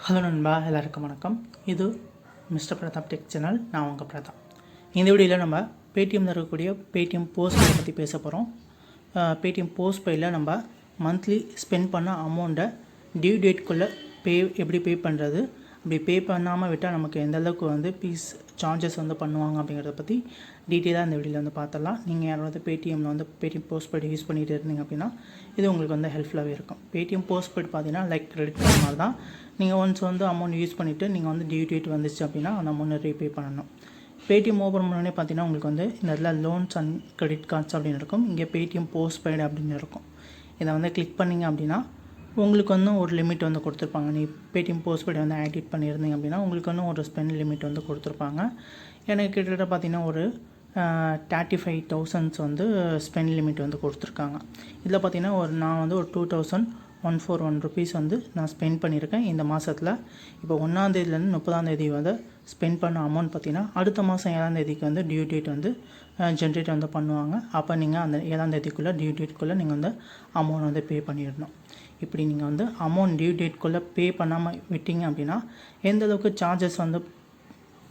Hello நண்பா, எல்லாருக்கும் வணக்கம். இது மிஸ்டர் பிரதாப் டெக் சேனல். நான் உங்கள் பிரதாப். இந்த வீடியோவில் நம்ம பேடிஎம்மில் இருக்கக்கூடிய பேடிஎம் போஸ்ட்பெய்டை பற்றி பேச போகிறோம். பேடிஎம் போஸ்ட்பெய்டில் நம்ம மந்த்லி ஸ்பெண்ட் பண்ண அமௌண்ட்டை டியூ டேட்குள்ளே எப்படி பே பண்ணுறது, அப்படி பே பண்ணாமல் விட்டால் நமக்கு எந்த அளவுக்கு சார்ஜஸ் பண்ணுவாங்க அப்படிங்கிறத பற்றி டீட்டெயிலாக இந்த வீடியோவில் பார்த்துடலாம். நீங்கள் யாராவது பேடிஎம்மில் பேடிஎம் போஸ்ட்பெய்டு யூஸ் பண்ணிகிட்டு இருந்தீங்க அப்படின்னா இது உங்களுக்கு ஹெல்ப்ஃபுல்லாகவே இருக்கும். பேடிஎம் போஸ்ட்பெய்டு பார்த்தீங்கன்னா லைக் கிரெடிட் கார்டு மாதிரி தான். நீங்கள் ஒன்ஸ் அமௌண்ட் யூஸ் பண்ணிவிட்டு நீங்கள் டியூ டேட் வந்துச்சு அப்படின்னா அந்த அமௌண்ட்டை ரீபே பண்ணணும். பேடிஎம் ஓப்பன் பண்ணோடனே பார்த்தீங்கன்னா உங்களுக்கு இந்த இடத்துல லோன்ஸ் அண்ட் கிரெடிட் கார்ட்ஸ் அப்படின்னு இருக்கும். இங்கே பேடிஎம் போஸ்ட்பெய்டு அப்படின்னு இருக்கும். இதை கிளிக் பண்ணிங்க அப்படின்னா உங்களுக்கு ஒரு லிமிட் கொடுத்துருப்பாங்க. நீ பேடிஎம் போஸ்ட்பெய்டு ஆக்டிவேட் பண்ணியிருந்தீங்க அப்படின்னா உங்களுக்கு ஒரு ஸ்பெண்ட் லிமிட் கொடுத்துருப்பாங்க. எனக்கு கிட்டத்தட்ட பார்த்தீங்கன்னா ஒரு 35,000 ஸ்பெண்ட் லிமிட் கொடுத்துருக்காங்க. இதில் பார்த்தீங்கன்னா நான் ஒரு 2,141 ருபீஸ் நான் ஸ்பெண்ட் பண்ணியிருக்கேன் இந்த மாதத்தில். இப்போ 1ஆம் தேதியிலேருந்து 30ஆம் தேதி ஸ்பெண்ட் பண்ண அமௌண்ட் பார்த்தீங்கன்னா அடுத்த மாதம் 7ஆம் தேதிக்கு டியூ டேட் ஜென்ரேட் பண்ணுவாங்க. அப்போ நீங்கள் அந்த 7ஆம் தேதிக்குள்ளே டியூ டேட்குள்ளே நீங்கள் அமௌண்ட் பே பண்ணிடணும். இப்படி நீங்கள் அமௌண்ட் டியூ டேட்குள்ளே பே பண்ணாமல் விட்டீங்க அப்படின்னா எந்த அளவுக்கு சார்ஜஸ்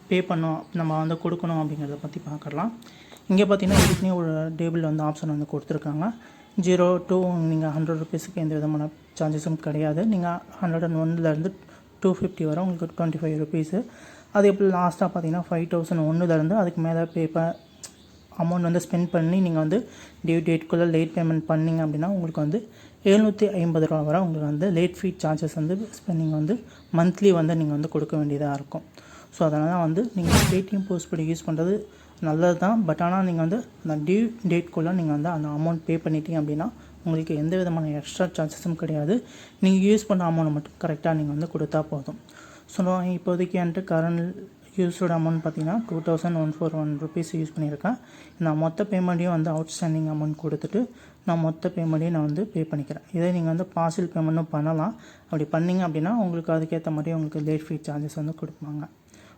பே பண்ணோம் நம்ம கொடுக்கணும் அப்படிங்கிறத பற்றி பார்க்கலாம். இங்கே பார்த்தீங்கன்னா இதுக்குனே ஒரு டேபிள் ஆப்ஷன் கொடுத்துருக்காங்க. 0 to நீங்கள் 100 ருபீஸுக்கு எந்த விதமான சார்ஜஸும் கிடையாது. நீங்கள் 101லேருந்து 250 வரை உங்களுக்கு 25 ருபீஸு. அது எப்படி லாஸ்ட்டாக பார்த்தீங்கன்னா 5,001லேருந்து அதுக்கு மேலே அமௌண்ட் ஸ்பெண்ட் பண்ணி நீங்கள் டியூ டேட்குள்ளே லேட் பேமெண்ட் பண்ணிங்க அப்படின்னா உங்களுக்கு 750 ரூபா வரை உங்களுக்கு லேட் ஃபீ சார்ஜஸ் ஸ்பெண்டிங் மந்த்லி நீங்கள் கொடுக்க வேண்டியதாக இருக்கும். ஸோ அதனால் நீங்கள் பேடிஎம் போஸ்ட்பெய்டு யூஸ் பண்ணுறது நல்லது தான். பட் ஆனால் நீங்கள் அந்த டியூ டேட்குள்ளே நீங்கள் அந்த அமௌண்ட் பே பண்ணிட்டீங்க அப்படின்னா உங்களுக்கு எந்த விதமான எக்ஸ்ட்ரா சார்ஜஸும் கிடையாது. நீங்கள் யூஸ் பண்ண அமௌண்ட் மட்டும் கரெக்டாக நீங்கள் கொடுத்தா போதும். ஸோ இப்போதைக்கு கரண்ட் யூஸோட அமௌண்ட் பார்த்தீங்கன்னா 2,141 ருபீஸ் யூஸ் பண்ணியிருக்கேன். நான் மொத்த பேமெண்ட்டையும் அவுட்ஸ்டாண்டிங் அமௌண்ட் கொடுத்துட்டு நான் மொத்த பேமெண்ட்டையும் நான் பே பண்ணிக்கிறேன். இதே நீங்கள் பார்சல் பேமெண்ட்டும் பண்ணலாம். அப்படி பண்ணிங்க அப்படின்னா உங்களுக்கு அதுக்கேற்ற மாதிரி உங்களுக்கு லேட் ஃபீ சார்ஜஸ் கொடுப்பாங்க.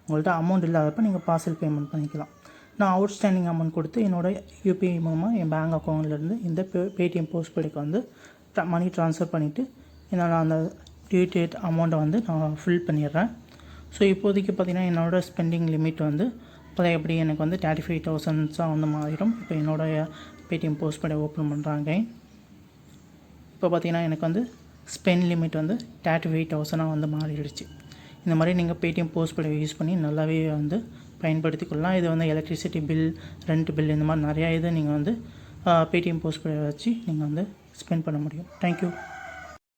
உங்கள்கிட்ட அமௌண்ட் இல்லாதப்போ நீங்கள் பார்சல் பேமெண்ட் பண்ணிக்கலாம். நான் அவுட்ஸ்டாண்டிங் அமௌண்ட் கொடுத்து என்னோடய யூபிஐ மூலமாக என் பேங்க் அக்கௌண்ட்லேருந்து இந்த பேடிஎம் போஸ்ட்பெய்டுக்கு மணி ட்ரான்ஸ்ஃபர் பண்ணிவிட்டு நான் அந்த டியூ டேட் அமௌண்ட்டை நான் ஃபில் பண்ணிடுறேன். ஸோ இப்போதைக்கு பார்த்திங்கன்னா என்னோடய ஸ்பெண்டிங் லிமிட் எப்படி எனக்கு 35,000 மாறிடும். இப்போ என்னோடய பேடிஎம் போஸ்ட்பெய்டை ஓப்பன் பண்ணுறாங்க. இப்போ பார்த்திங்கன்னா எனக்கு ஸ்பெண்ட் லிமிட் 35,000 மாறிடுச்சு. இந்த மாதிரி நீங்கள் பேடிஎம் போஸ்ட்பெய்டை யூஸ் பண்ணி நல்லாவே பயன்படுத்தி கொள்ளலாம். இது எலக்ட்ரிசிட்டி பில், ரெண்ட் பில், இந்த மாதிரி நிறையா இதை நீங்கள் பேடிஎம் போஸ்ட்பெய்டை வச்சு நீங்கள் ஸ்பெண்ட் பண்ண முடியும். தேங்க்யூ.